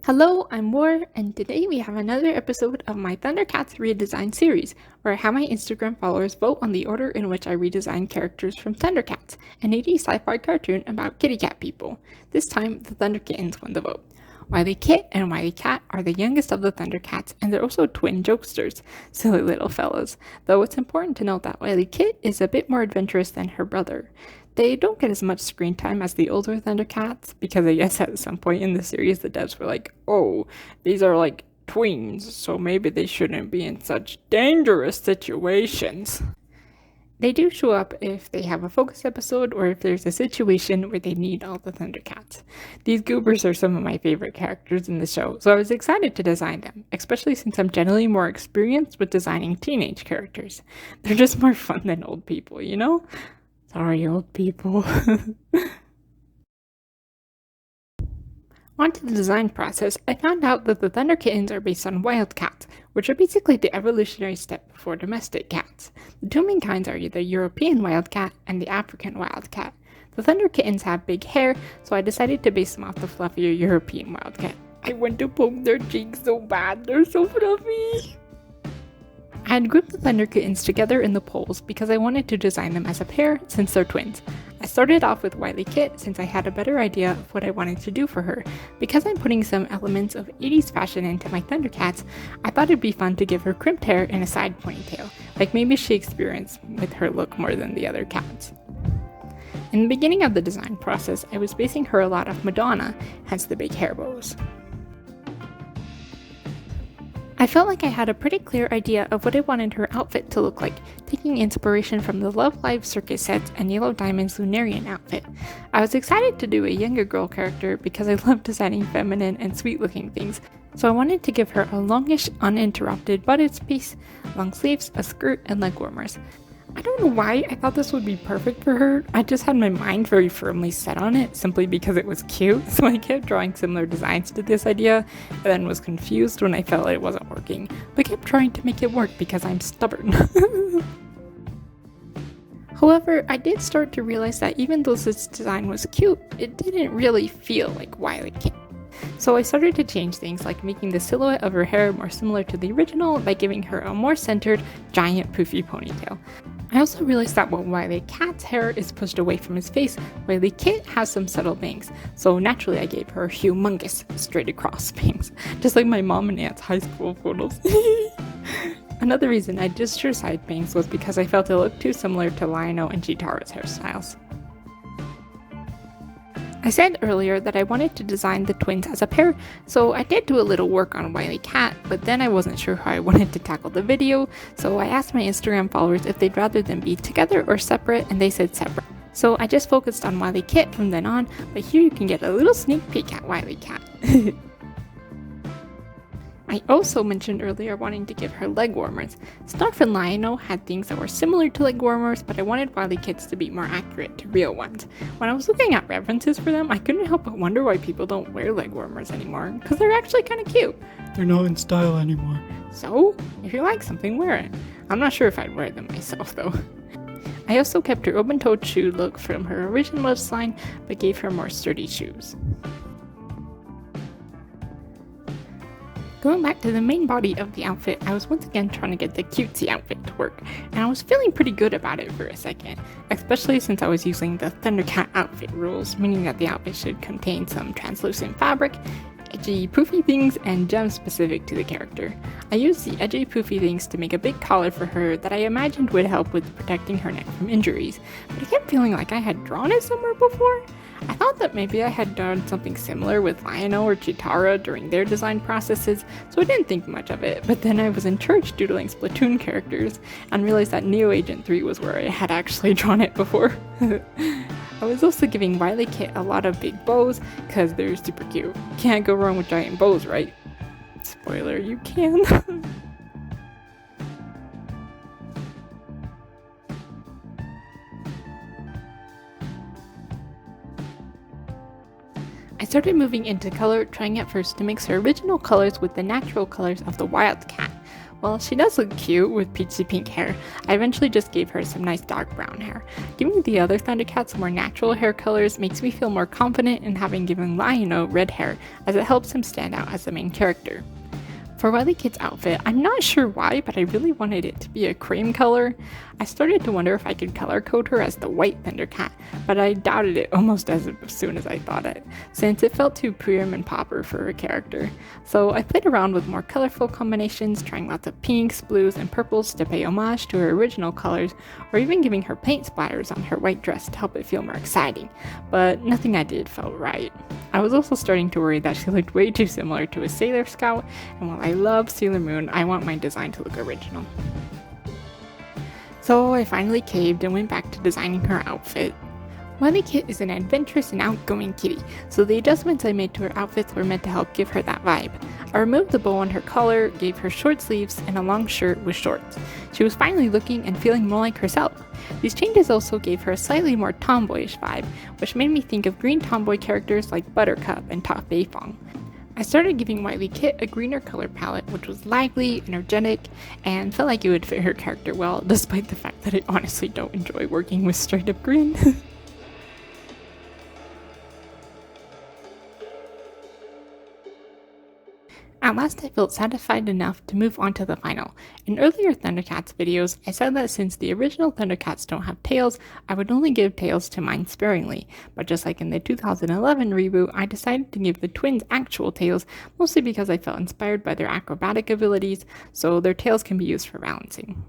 Hello, I'm War, and today we have another episode of my Thundercats redesign series, where I have my Instagram followers vote on the order in which I redesign characters from Thundercats, an 80s sci-fi cartoon about kitty cat people. This time, the Thunderkittens won the vote. Wilykit and Wilycat are the youngest of the Thundercats, and they're also twin jokesters, silly little fellows, though it's important to note that Wilykit is a bit more adventurous than her brother. They don't get as much screen time as the older Thundercats, because I guess at some point in the series the devs were like, oh, these are like tweens, so maybe they shouldn't be in such dangerous situations. They do show up if they have a focus episode or if there's a situation where they need all the Thundercats. These goobers are some of my favorite characters in the show, so I was excited to design them, especially since I'm generally more experienced with designing teenage characters. They're just more fun than old people, you know? Sorry, old people. Onto the design process, I found out that the Thunder Kittens are based on wild cats, which are basically the evolutionary step before domestic cats. The two main kinds are the European wildcat and the African wildcat. The Thunder Kittens have big hair, so I decided to base them off the fluffier European wildcat. I want to poke their cheeks so bad, they're so fluffy! I had grouped the Thunder Kittens together in the poles because I wanted to design them as a pair since they're twins. I started off with Wilykit since I had a better idea of what I wanted to do for her. Because I'm putting some elements of 80s fashion into my Thundercats, I thought it'd be fun to give her crimped hair and a side ponytail, like maybe she experienced with her look more than the other cats. In the beginning of the design process, I was basing her a lot off Madonna, hence the big hair bows. I felt like I had a pretty clear idea of what I wanted her outfit to look like, taking inspiration from the Love Live circus sets and Yellow Diamond's Lunarian outfit. I was excited to do a younger girl character because I love designing feminine and sweet looking things, so I wanted to give her a longish, uninterrupted butted piece, long sleeves, a skirt, and leg warmers. I don't know why I thought this would be perfect for her. I just had my mind very firmly set on it simply because it was cute, so I kept drawing similar designs to this idea and then was confused when I felt it wasn't working, but kept trying to make it work because I'm stubborn. However, I did start to realize that even though this design was cute, it didn't really feel like Wilykit. So I started to change things like making the silhouette of her hair more similar to the original by giving her a more centered, giant poofy ponytail. I also realized that while Wilykat's hair is pushed away from his face, Wilykit has some subtle bangs, so naturally I gave her humongous straight across bangs, just like my mom and aunt's high school photos. Another reason I ditched her side bangs was because I felt it looked too similar to Lionel and Chitara's hairstyles. I said earlier that I wanted to design the twins as a pair, so I did do a little work on Wilykit, but then I wasn't sure how I wanted to tackle the video, so I asked my Instagram followers if they'd rather them be together or separate, and they said separate. So I just focused on Wilykit from then on, but here you can get a little sneak peek at Wilykit. I also mentioned earlier wanting to give her leg warmers. Snarf and Lionel had things that were similar to leg warmers, but I wanted Wilykit's to be more accurate to real ones. When I was looking at references for them, I couldn't help but wonder why people don't wear leg warmers anymore, because they're actually kind of cute. They're not in style anymore. So, if you like something, wear it. I'm not sure if I'd wear them myself though. I also kept her open-toed shoe look from her original line, but gave her more sturdy shoes. Going back to the main body of the outfit, I was once again trying to get the cutesy outfit to work, and I was feeling pretty good about it for a second, especially since I was using the Thundercat outfit rules, meaning that the outfit should contain some translucent fabric, edgy poofy things, and gems specific to the character. I used the edgy poofy things to make a big collar for her that I imagined would help with protecting her neck from injuries, but I kept feeling like I had drawn it somewhere before. I thought that maybe I had done something similar with Lionel or Chitara during their design processes, so I didn't think much of it, but then I was in church doodling Splatoon characters and realized that Neo Agent 3 was where I had actually drawn it before. I was also giving Wilykit a lot of big bows, because they're super cute. Can't go wrong with giant bows, right? Spoiler, you can. I started moving into color, trying at first to mix her original colors with the natural colors of the Wildcat. While she does look cute with peachy pink hair, I eventually just gave her some nice dark brown hair. Giving the other Thundercats more natural hair colors makes me feel more confident in having given Lion-O red hair, as it helps him stand out as the main character. For Wilykit's outfit, I'm not sure why, but I really wanted it to be a cream color. I started to wonder if I could color code her as the white Thundercat, but I doubted it almost as soon as I thought it, since it felt too prim and popper for her character. So I played around with more colorful combinations, trying lots of pinks, blues, and purples to pay homage to her original colors, or even giving her paint splatters on her white dress to help it feel more exciting, but nothing I did felt right. I was also starting to worry that she looked way too similar to a Sailor Scout, and while I love Sailor Moon, I want my design to look original. So I finally caved and went back to designing her outfit. Wilykit is an adventurous and outgoing kitty, so the adjustments I made to her outfits were meant to help give her that vibe. I removed the bow on her collar, gave her short sleeves, and a long shirt with shorts. She was finally looking and feeling more like herself. These changes also gave her a slightly more tomboyish vibe, which made me think of green tomboy characters like Buttercup and Top Beifong. I started giving Wilykit a greener color palette, which was lively, energetic, and felt like it would fit her character well, despite the fact that I honestly don't enjoy working with straight up green. At last I felt satisfied enough to move on to the final. In earlier Thundercats videos, I said that since the original Thundercats don't have tails, I would only give tails to mine sparingly, but just like in the 2011 reboot, I decided to give the twins actual tails, mostly because I felt inspired by their acrobatic abilities, so their tails can be used for balancing.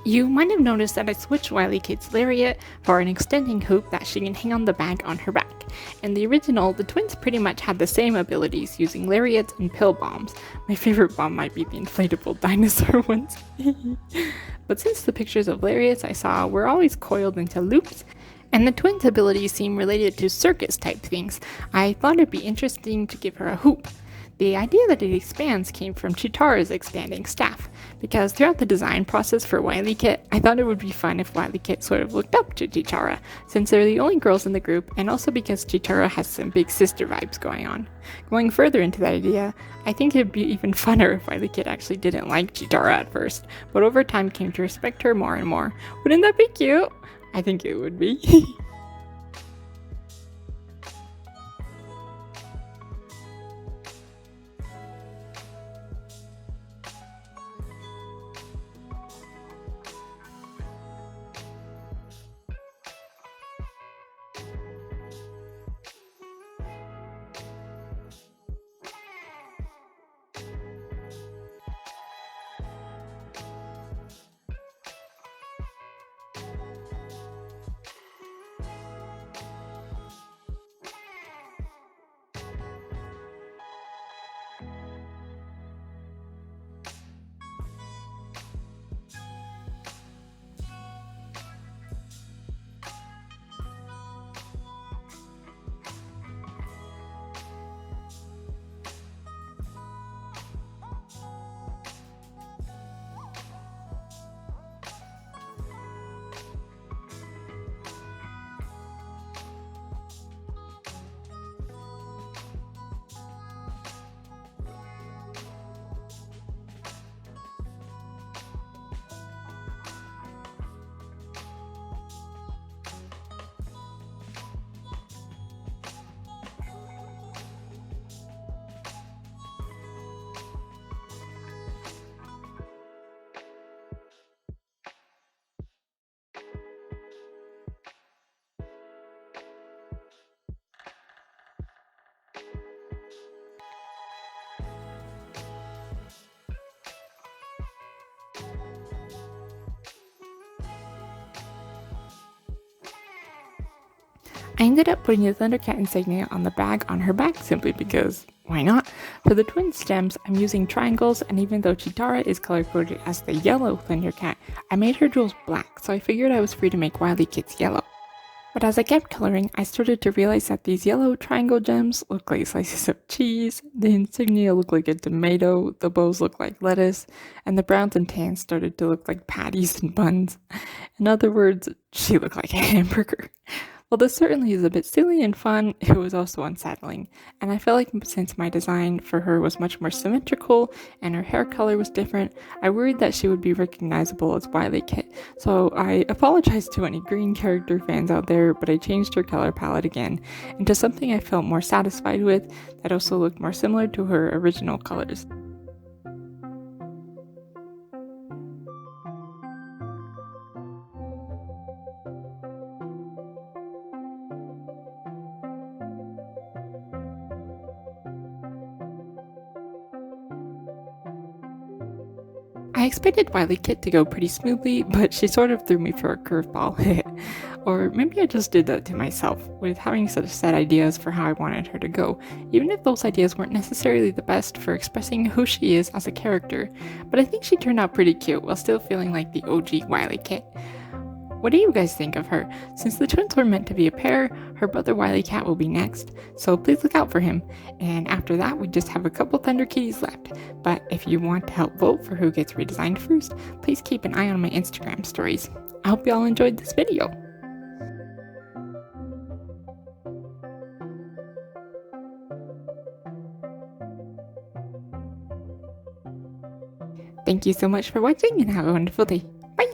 You might have noticed that I switched Wilykit's lariat for an extending hoop that she can hang on the bag on her back. In the original, the twins pretty much had the same abilities using lariats and pill bombs. My favorite bomb might be the inflatable dinosaur ones. But since the pictures of lariats I saw were always coiled into loops, and the twins' abilities seem related to circus type things, I thought it'd be interesting to give her a hoop. The idea that it expands came from Chitara's expanding staff, because throughout the design process for Wilykit, I thought it would be fun if Wilykit sort of looked up to Chitara, since they're the only girls in the group, and also because Chitara has some big sister vibes going on. Going further into that idea, I think it'd be even funner if Wilykit actually didn't like Chitara at first, but over time came to respect her more and more. Wouldn't that be cute? I think it would be. I ended up putting the Thundercat insignia on the bag on her back simply because, why not? For the twin stems, I'm using triangles, and even though Chitara is color-coded as the yellow Thundercat, I made her jewels black, so I figured I was free to make Wilykit's yellow. But as I kept coloring, I started to realize that these yellow triangle gems look like slices of cheese, the insignia looked like a tomato, the bows looked like lettuce, and the browns and tans started to look like patties and buns. In other words, she looked like a hamburger. While this certainly is a bit silly and fun, it was also unsettling, and I felt like since my design for her was much more symmetrical and her hair color was different, I worried that she would be recognizable as Wilykit. So I apologize to any green character fans out there, but I changed her color palette again into something I felt more satisfied with that also looked more similar to her original colors. I expected Wilykit to go pretty smoothly, but she sort of threw me for a curveball. Or maybe I just did that to myself, with having such set ideas for how I wanted her to go, even if those ideas weren't necessarily the best for expressing who she is as a character. But I think she turned out pretty cute while still feeling like the OG Wilykit. What do you guys think of her? Since the twins were meant to be a pair, her brother Wilykit will be next, so please look out for him. And after that, we just have a couple Thunder Kitties left. But if you want to help vote for who gets redesigned first, please keep an eye on my Instagram stories. I hope you all enjoyed this video. Thank you so much for watching and have a wonderful day. Bye!